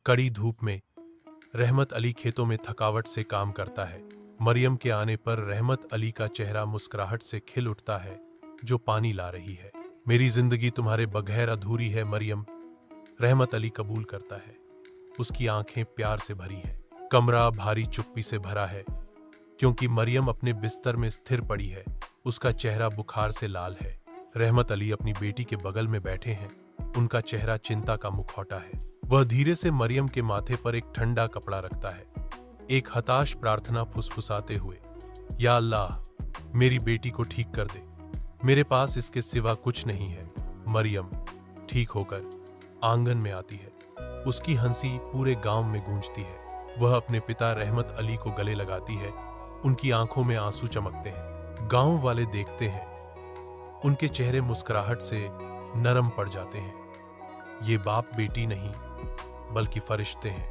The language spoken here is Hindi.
कड़ी धूप में रहमत अली खेतों में थकावट से काम करता है। मरियम के आने पर रहमत अली का चेहरा मुस्कुराहट से खिल उठता है, जो पानी ला रही है। मेरी जिंदगी तुम्हारे बगैर अधूरी है मरियम, रहमत अली कबूल करता है। उसकी आंखें प्यार से भरी हैं। कमरा भारी चुप्पी से भरा है, क्योंकि मरियम अपने बिस्तर में स्थिर पड़ी है। उसका चेहरा बुखार से लाल है। रहमत अली अपनी बेटी के बगल में बैठे हैं। उनका चेहरा चिंता का मुखौटा है। वह धीरे से मरियम के माथे पर एक ठंडा कपड़ा रखता है, एक हताश प्रार्थना फुसफुसाते हुए, या अल्लाह, मेरी बेटी को ठीक कर दे। मेरे पास इसके सिवा कुछ नहीं है। मरियम ठीक होकर आंगन में आती है। उसकी हंसी पूरे गांव में गूंजती है। वह अपने पिता रहमत अली को गले लगाती है। उनकी आंखों में आंसू चमकते हैं। गांव वाले देखते हैं। उनके चेहरे मुस्कुराहट से नरम पड़ जाते हैं। ये बाप बेटी नहीं, बल्कि फरिश्ते हैं।